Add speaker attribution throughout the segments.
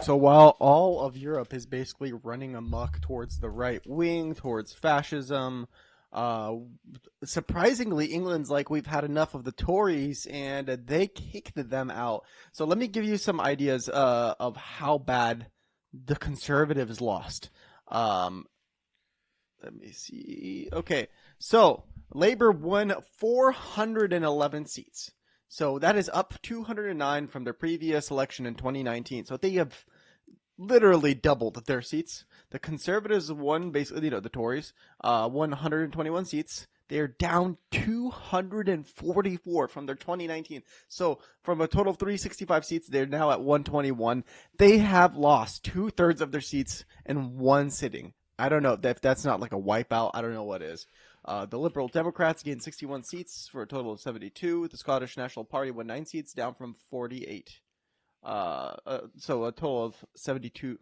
Speaker 1: So while all of Europe is basically running amok towards the right wing, towards fascism, uh, surprisingly, England's like, we've had enough of the Tories, and they kicked them out. So let me give you some ideas of how bad the Conservatives lost. Um, Let me see. Okay, so Labour won 411 seats. So that is up 209 from their previous election in 2019. So they have literally doubled their seats. The Conservatives won basically, the Tories won 121 seats. They're down 244 from their 2019. So from a total of 365 seats, they're now at 121. They have lost 2/3 of their seats in one sitting. I don't know if that's not like a wipeout. I don't know what is. The Liberal Democrats gained 61 seats for a total of 72. The Scottish National Party won 9 seats, down from 48. So a total of 72.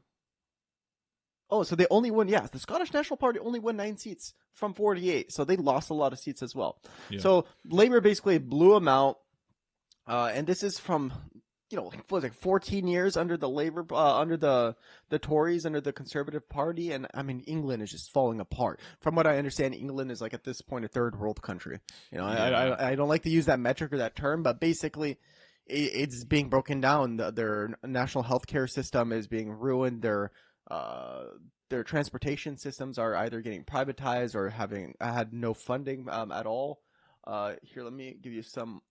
Speaker 1: Oh, so they only won, the Scottish National Party only won 9 seats from 48. So they lost a lot of seats as well. Yeah. So Labour basically blew them out. And this is from, what was it, 14 years under the Labour, under the Tories, under the Conservative Party. And I mean, England is just falling apart. From what I understand, England is like at this point a third world country. I don't like to use that metric or that term, but basically it's being broken down. Their national healthcare system is being ruined. Their transportation systems are either getting privatized or having had no funding at all. Here, let me give you some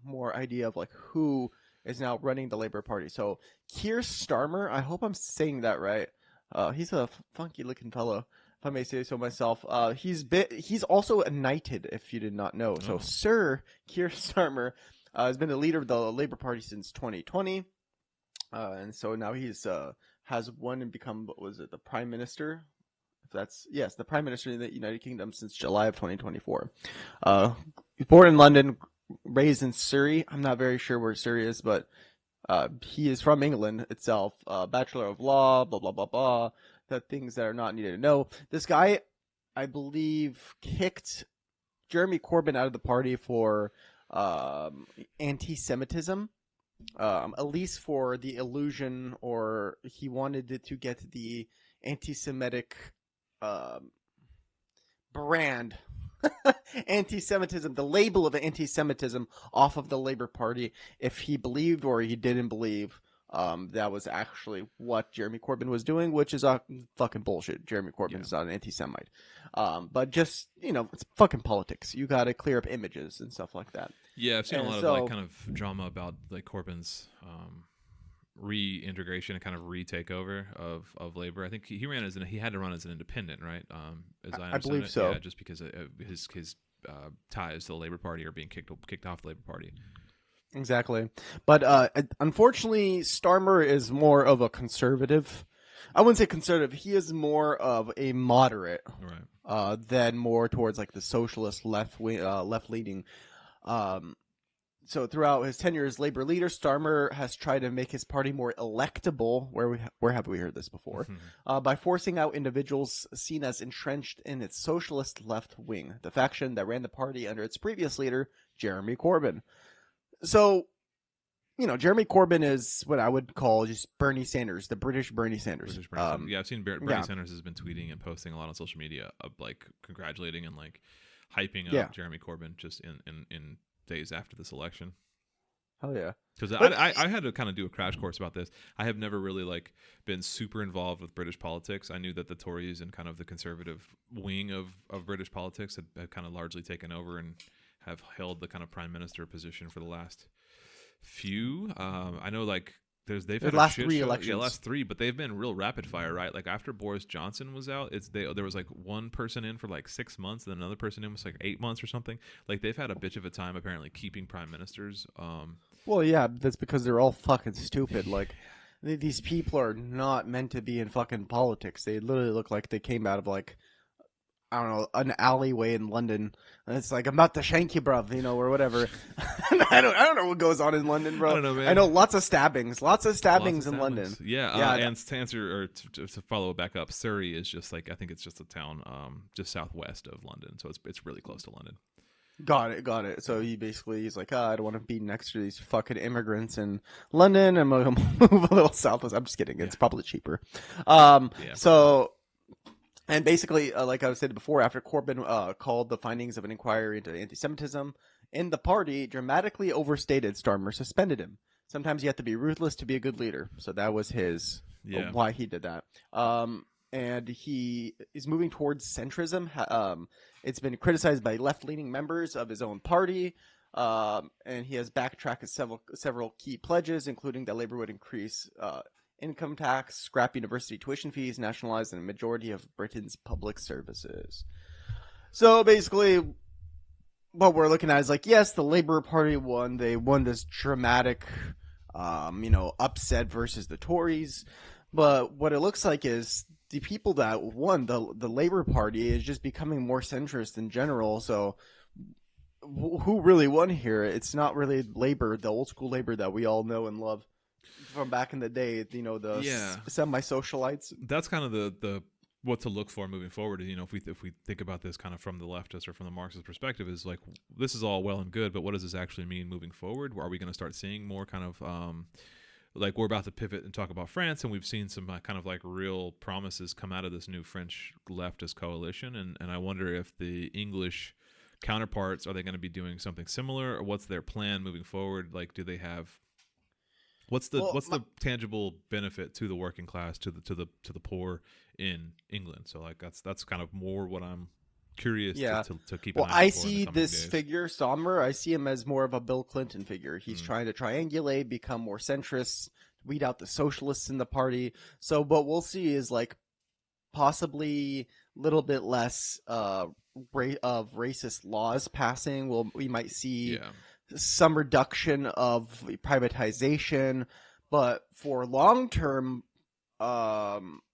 Speaker 1: more idea of like who is now running the Labour Party. So Keir Starmer, I hope I'm saying that right. He's a funky looking fellow, if I may say so myself. He's also knighted, if you did not know. So Sir Keir Starmer has been the leader of the Labour Party since 2020. And so now he's has won and become, what was it, the Prime Minister? The Prime Minister in the United Kingdom since July of 2024. Born in London, raised in Surrey. I'm not very sure where Surrey is, but he is from England itself. Bachelor of Law, blah, blah, blah, blah. The things that are not needed to know. This guy, I believe, kicked Jeremy Corbyn out of the party for anti-Semitism. At least for the illusion, or he wanted to get the anti-Semitic brand, anti-Semitism, the label of anti-Semitism off of the Labour Party, if he believed or he didn't believe that was actually what Jeremy Corbyn was doing, which is fucking bullshit. Jeremy Corbyn is not an anti-Semite. But just, it's fucking politics. You got to clear up images and stuff like that.
Speaker 2: Yeah, I've seen a lot of like kind of drama about like Corbyn's reintegration and kind of retakeover of Labour. I think he had to run as an independent, right? As I
Speaker 1: believe so.
Speaker 2: Yeah, just because his ties to the Labour Party are being kicked off the Labour Party.
Speaker 1: Exactly. But unfortunately, Starmer is more of a conservative. I wouldn't say conservative. He is more of a moderate, right? Than more towards like the socialist left-leaning. So throughout his tenure as Labour leader, Starmer has tried to make his party more electable. Where have we heard this before? By forcing out individuals seen as entrenched in its socialist left wing, the faction that ran the party under its previous leader, Jeremy Corbyn. So, Jeremy Corbyn is what I would call just Bernie Sanders, the British Bernie Sanders.
Speaker 2: Yeah, I've seen Bernie Sanders has been tweeting and posting a lot on social media of like congratulating and like hyping up Jeremy Corbyn just in days after this election.
Speaker 1: Hell yeah.
Speaker 2: Because I had to kind of do a crash course about this. I have never really like been super involved with British politics. I knew that the Tories and kind of the conservative wing of British politics had kind of largely taken over and have held the kind of prime minister position for the last few. I know like they've had
Speaker 1: last 3 elections.
Speaker 2: Yeah, last 3, but they've been real rapid fire, right? Like after Boris Johnson was out, there was like one person in for like 6 months, and then another person in was like 8 months or something. Like they've had a bitch of a time apparently keeping prime ministers.
Speaker 1: Well, yeah, that's because they're all fucking stupid. Like these people are not meant to be in fucking politics. They literally look like they came out of like, I don't know, an alleyway in London. And it's like, I'm about to shank you, bruv, or whatever. I don't know what goes on in London, bro.
Speaker 2: I don't know, man.
Speaker 1: I know lots of stabbings in London.
Speaker 2: Yeah, and to answer or to follow back up, Surrey is just like, I think it's just a town just southwest of London, so it's really close to London.
Speaker 1: Got it, got it. So he's like, I don't want to be next to these fucking immigrants in London. I'm gonna move a little south. I'm just kidding.
Speaker 2: Yeah,
Speaker 1: It's probably cheaper.
Speaker 2: yeah, probably.
Speaker 1: So and basically, like I was saying before, after Corbyn called the findings of an inquiry into anti-Semitism in the party dramatically overstated, Starmer suspended him. Sometimes you have to be ruthless to be a good leader. So that was his
Speaker 2: Yeah,
Speaker 1: why he did that. And he is moving towards centrism. It's been criticized by left-leaning members of his own party, and he has backtracked several key pledges, including that Labour would increase income tax, scrap university tuition fees, nationalize a majority of Britain's public services. So basically, what we're looking at is like, yes, the Labour Party won. They won this dramatic, upset versus the Tories. But what it looks like is the people that won, the Labour Party, is just becoming more centrist in general. So who really won here? It's not really Labour, the old school Labour that we all know and love from back in the day. The
Speaker 2: yeah.
Speaker 1: semi-socialites.
Speaker 2: That's kind of the what to look for moving forward. If we think about this kind of from the leftist or from the Marxist perspective, is like, this is all well and good, but what does this actually mean moving forward? Are we going to start seeing more kind of like, we're about to pivot and talk about France, and we've seen some kind of like real promises come out of this new French leftist coalition, and I wonder if the English counterparts, are they going to be doing something similar, or what's their plan moving forward? Like, do they have what's the tangible benefit to the working class, to the poor in England? So like that's kind of more what I'm curious to keep an eye out for
Speaker 1: I
Speaker 2: in
Speaker 1: see
Speaker 2: the coming
Speaker 1: this
Speaker 2: days.
Speaker 1: figure, Sommer. I see him as more of a Bill Clinton figure. He's
Speaker 2: Mm.
Speaker 1: trying to triangulate, become more centrist, weed out the socialists in the party. So what we'll see is like possibly a little bit less of racist laws passing. We might see
Speaker 2: Yeah.
Speaker 1: some reduction of privatization, but for long-term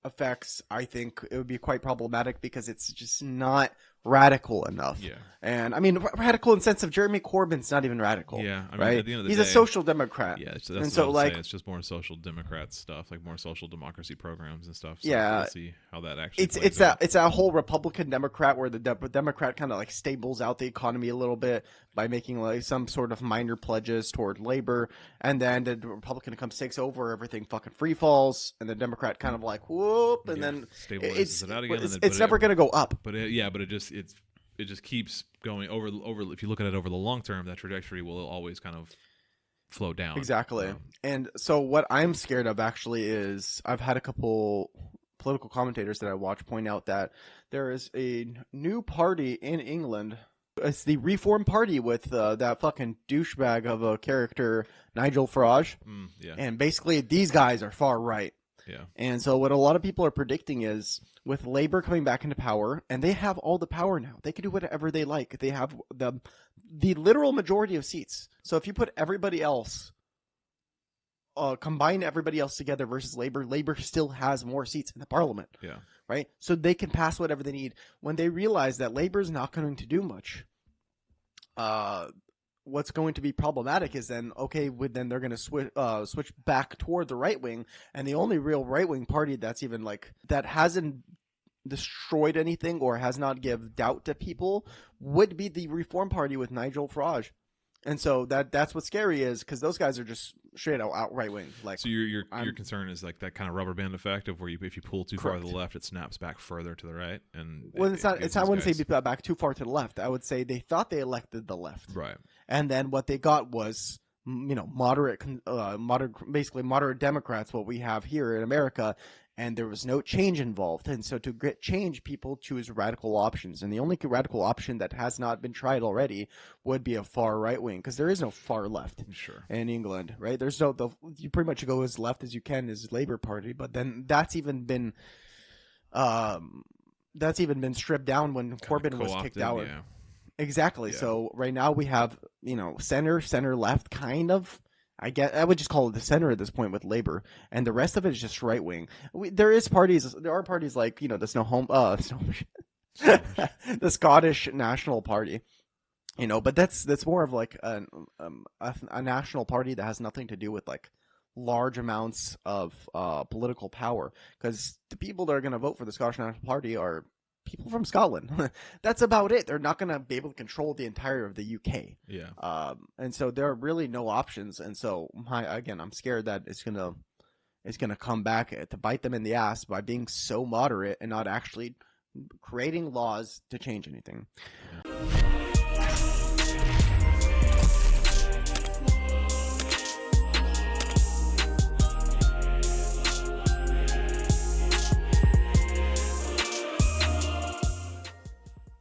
Speaker 1: effects, I think it would be quite problematic because it's just not radical enough.
Speaker 2: Yeah.
Speaker 1: And I mean, radical in the sense of Jeremy Corbyn's not even radical.
Speaker 2: Yeah, I mean,
Speaker 1: right?
Speaker 2: At the end of the
Speaker 1: He's
Speaker 2: day,
Speaker 1: a social democrat.
Speaker 2: Yeah, so
Speaker 1: and
Speaker 2: that's
Speaker 1: so
Speaker 2: what I
Speaker 1: like,
Speaker 2: say. It's just more social democrat stuff, like more social democracy programs and stuff. So
Speaker 1: yeah,
Speaker 2: we'll see how that actually
Speaker 1: it's
Speaker 2: plays out.
Speaker 1: it's that whole Republican Democrat where the Democrat kind of like stables out the economy a little bit by making like some sort of minor pledges toward labor, and then the Republican comes takes over, everything fucking free falls, and the Democrat kind of like whoop, and then
Speaker 2: stabilizes it out again.
Speaker 1: It's never going to go up.
Speaker 2: But it just keeps going over. If you look at it over the long term, that trajectory will always kind of flow down.
Speaker 1: Exactly. And so what I'm scared of actually is I've had a couple political commentators that I watch point out that there is a new party in England. It's the Reform Party with that fucking douchebag of a character, Nigel Farage.
Speaker 2: Yeah.
Speaker 1: And basically these guys are far right.
Speaker 2: Yeah.
Speaker 1: And so what a lot of people are predicting is with Labour coming back into power, and they have all the power now. They can do whatever they like. They have the literal majority of seats. So if you put everybody else, combine everybody else together versus Labour, Labour still has more seats in the parliament.
Speaker 2: Yeah.
Speaker 1: Right? So they can pass whatever they need. When they realize that Labour is not going to do much, what's going to be problematic is then then they're going to switch back toward the right wing, and the only real right wing party that's even like that hasn't destroyed anything or has not give doubt to people would be the Reform Party with Nigel Farage. And so that's what's scary is because those guys are just straight out right wing. Like,
Speaker 2: so your concern is like that kind of rubber band effect of where if you pull too far to the left, it snaps back further to the right. And
Speaker 1: well, it's not. I wouldn't say back too far to the left. I would say they thought they elected the left,
Speaker 2: right?
Speaker 1: And then what they got was moderate, basically moderate Democrats. What we have here in America. And there was no change involved. And so to get change, people choose radical options. And the only radical option that has not been tried already would be a far right wing, because there is no far left in England, right? There's you pretty much go as left as you can as Labour Party, but then that's even been stripped down when Corbyn was kicked out.
Speaker 2: Yeah.
Speaker 1: Exactly. Yeah. So right now we have center left kind of. I would just call it the center at this point with Labour, and the rest of it is just right wing. There are parties like the the Scottish National Party, but that's more of like a national party that has nothing to do with like large amounts of political power, because the people that are going to vote for the Scottish National Party are people from Scotland. That's about it. They're not going to be able to control the entire of the UK.
Speaker 2: Yeah.
Speaker 1: And so there are really no options. And so I'm scared that it's gonna come back to bite them in the ass by being so moderate and not actually creating laws to change anything.
Speaker 2: Yeah.